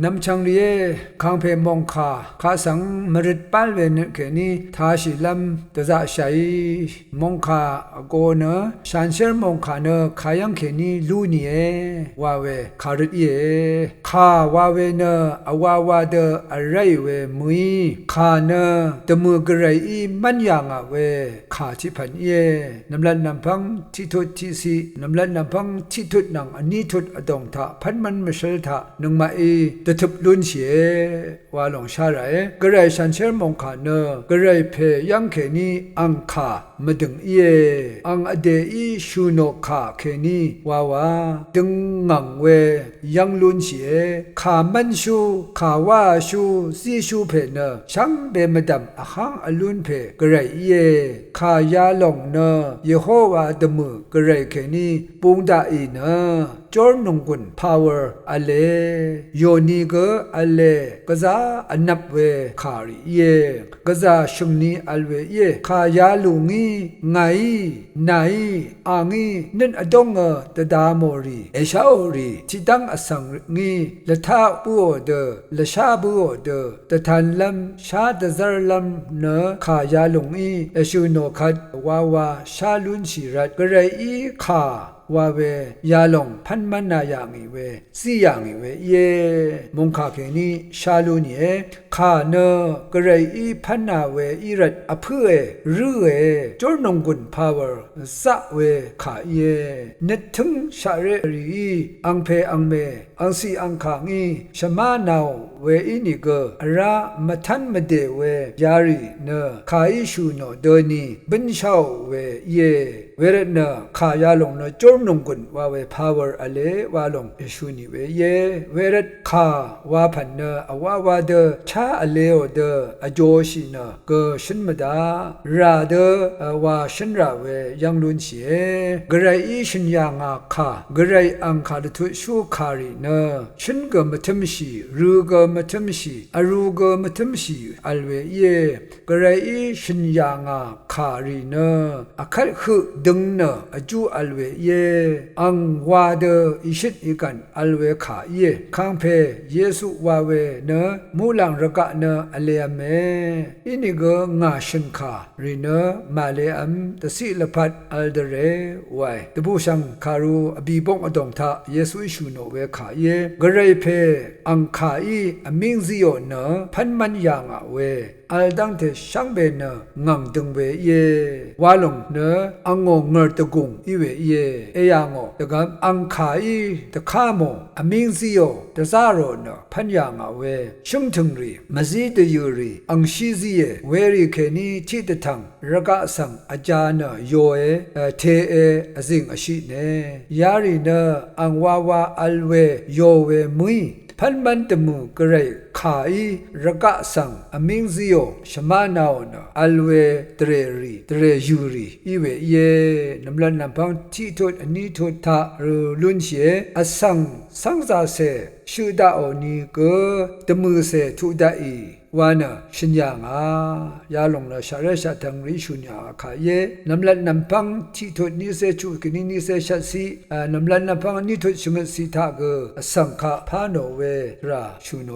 นำชังเรียคังเพมองคาสังมริดปัลเวนเกนี้ทาชิลัมตะจะใช้มองคาโกเนชันเชอร์มองคาเนขายังเกนี้ลูนีเอวาเวคาริเอคาวาเวเนอวาวาเดอะไรเวมุยคาเนตมือกระไรอีมันยังอะเวขาชิพันเอนำลันนำพังที่ทุดที่สีนำลันนำพังที่ทุดนังอันนี้ทุดอดงทะพันมันไม่ใช่ทะนึงมาตะทุบลุนเสียว่าหลงชาไรกระไรฉันเชื่อมองขาเนกระไรเพยังเขนี้อังคามาดึงอังอเดอีชูโนคาเขนี้ว่าดึงงังเวยังลุนเสียขามันชูขาว่าชูซีชูเพเนช่างเบมดำอาหังอลุนเพกระไรขายาหลงเนเยโฮวาดมือกระไรเขนี้ปุงดาอีเนจอร์นงกุน power อเลโยนีเกอเลกะซาอันนับเวคาริเยกะซาชุมนีอัลเวเยขายาลุงีไงไนอางีนินอดงตะดาโมรีเอชาโอรีทิดังอสังงีละทาปูโอเดละชาบูโอเดตะทันลัมชาดะซาร์ลัมเนขายาลุงีเอชูโนคัดวาชาลุนชิรัตกะไรอีขาว่าเวยาลงพันมันนายางิเวซียางิเวเยมงคาเคนี้ชาลูนีขาเนกระไรอีพันนาเวอีรัดอพื่อรือจอร์นงกุน power สะเวขาเยนึกถึงชาเรรีอังเพอังเมอังซีอังคางีชมานาวเวอินิเกอระมาทันมาเดเวยารีเนขาอิชูโนเดนีบินชาวเวเยเวรเนขายาลงเนจอร์นงกุนว่าเว power อเลว่าลงอิชูนีเวเยเวรขาว่าพันเนอวาเดชาอเลโอเดอโจชิเนเกชินมดาราเดว่าชินราเวยังลุนเชกระไรอีชินยางาคากระไรอังคาดทุชูคารีเนชินเกมทมชีรูเกมทมชีอรูเกมทมชีอัลเวเยกระไรอีชินยางาคารีเนอคัดคือดึงเนอจูอัลเวเยอังวาเดอิชิตอีกันอัลเวขาเยคังเพเยซูวาเวเนมูลังรกะเนอเลเมอินิเกงาชินคารีเนมาเลอัมตสิลพัดอัลเดเรไวตบูชังคารูอบีบงอดงทาเยซูอิชูโนเวขาเยกระไรเพอังคาอีอมิงซิโอเนพันมันยางเวอัลดังเทช่างเบเนงังดึงเวเยวาลงเนอังโงเงอตะกุงอีเวเยเอยางโตะกัมอังคาอีตะคาโมอมิงซิโอตะซาโรเนพันยางเวชุมถึงรีมซีตยูรีอังชีซีเยเวรีเคนีทิตทังรกะสังอาจารย์โยเทเออซิงอชิเนยารีเนอังวาวาอัลเวโยเวมุยพันมันตมูกระไรขาอีรกะสังอมิงซิโอชมานาวเนอัลเวเตรยูรีอีเวเยนำลันนำพังที่ทุดอันนี้ทุดทารูลุนเชอสังซาเซชูดาโอนีเกตมือเซทุดาอีวานะชินยางายาลงละชาเรชาทังริชุนยาขายนำลันนำพังที่ทุดนิเซชุกนินิเซชัดซีนำลันนำพังนิทุดชงสิทาเกสังฆาพาโนเวราชุโน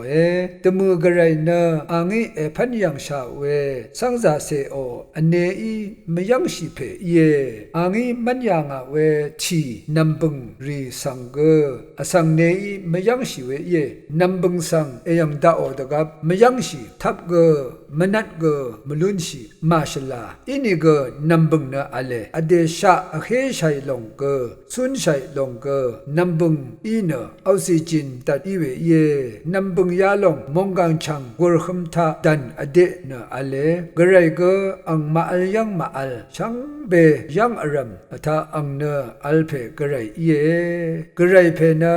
ตมือกระไรเนอังเอพันยังชาเวสังซาเซโออเนอีมยังชิเพเยอังมันยังเวทีนำบึงรีสังเกอสังเนอีมยังชิเวเยนำบึงสังเอยังดาโอดกับมยังชิทับเกมนัดเกมลุนชีมาชลาอินิเกนำบึงนะอเลอเดชะอเคชัยลงเกสุนชัยลงเกนำบึงอีเนอออกซิเจนตัดอีเวเยนำบึงยาลงมงกังชังกุรขมทาดันอเดนะอเลกระไรเกอังมาอัลยังมาอัลชังเบยังอรัมทาอังเนอัลเพกระไรเยกระไรเพนะ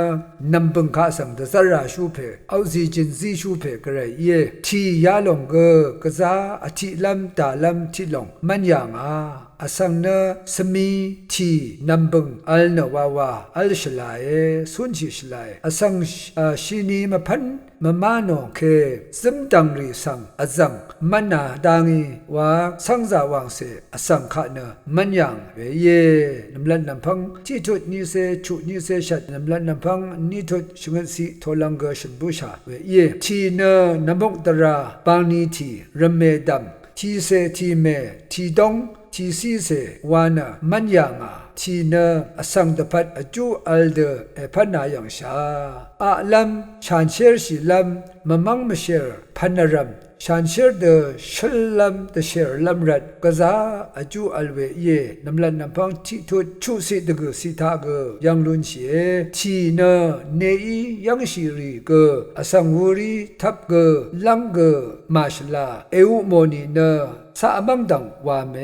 นำบึงข้าสังตะสระชูเพออกซิเจนซีชูเพกระไรเยทียาลงเกกะซาอธิลัมตาลัมทิลงมันยัง อสังเนสมีทีนัมบึงอัลเนวาวาอัลชลายสุนชิชลายอสังชินีมาพันมามาโนเคซึมดังรีสังอจังมันนาดังีว่าสังจาวังเสอสังขะเนมันยังเวเยนำลันนำพังที่ทุดนิเซชุนิเซชัดนำลันนำพังนิทุดชงสีโทลังเกชันบูชาเวเยทีเนนบกตราปางนีทีรเมดัมทีเซทีเมทีดงทีซีเซวานามันยังทีเนอสังตพัดอจูอัลเดพันนายังชาอาลัมชานเชอร์ชิลัมมมังมเชอร์พันนารัมฉันเชื่อเดชลัมเดเชอร์ลัมรัดกะซาอจูอัลเวเยน้ำลันน้ำพังที่ทุดชูสิตกสิทากยังลุนเชทีเนเนอียังชิริกอสังวูรีทับกลังกมาชลาเอวโมนีเนสามังดังว่าเม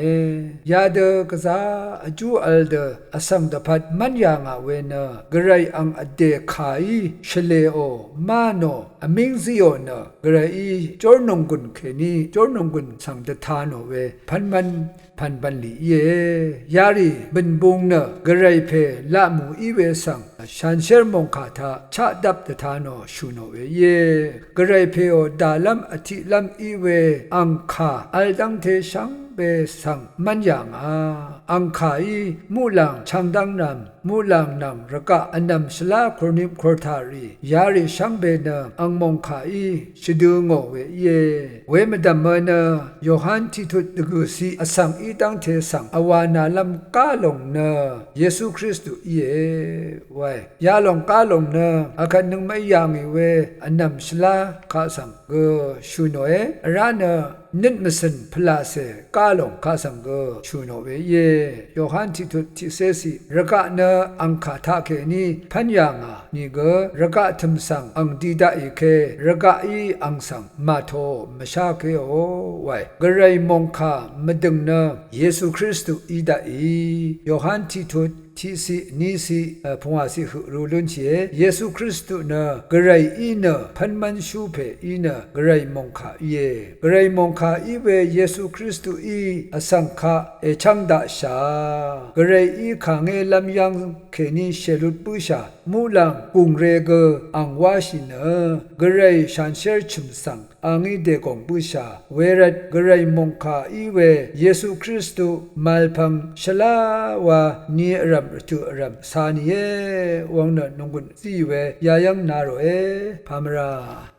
ยาเดกะซาอจูอัลเดอสังตพัดมันยังเวนกระไรอังอเดคายชเลโอมาโนอมิงซิโอเนกระไรจอร์นงกุนเคนีจอร์นงกุนสังตทานเวพันบันลีเยยารีบินบุงเนกระไรเพละมูอีเวสังฉันเชอร์มงคาทาชะดับตทานชูโนเวเยกระไรเพโอดาลัมอธิลัมอีเวอังคาอัลดังเทชังเบสังมันยังอังคายมูลังชังดังนำมูลังนังระกะอันนำสลาโครนิมโครทารียาริชังเบนอังมงคายชิดูงเวเยเวมดัมเมนโยฮันทิทุดกุสีอสังอีตังเทสังอวานาลัมกาลงเนเยซูคริสต์เยไว้ยาลงกาลงเนอาคันนึงไม่ยามีเวอันนำสลาข้าสังกชูโนเอราเนนิดมสันพลาเซกาลงข้าสังกชูโนเวเยโยฮันทิทุดทิเซสีระกะเนอังคาทาเคนีพันยังนี่กระกะทมสังอังดีดาอีเคระกะอีอังสังมาโทมชาเคโอไว้กระไรมงคามดึงเนเยซูคริสต์อีดาอีโยฮันทิทุดที่สินี่สิพงอาสิรูลุนเชเยซูคริสต์เนกระไรอีเนพันมันชูเพอีเนกระไรมงคาเยกระไรมงคาอีเวเยซูคริสต์อีอสังคาชังดาชากระไรอีขังลำยังเคนีเชลุดปุชามูลังกุงเรเกอังวาชิเนกระไรชันเชอร์ชุมสังอังอีเดกงปุชาเวรัดกระไรมงคาอีเวเยซูคริสต์มัลพังชลาวานีรัมตุรัมสานีเอวังเนนงกุนซีเวยายังนาโรเอพามรา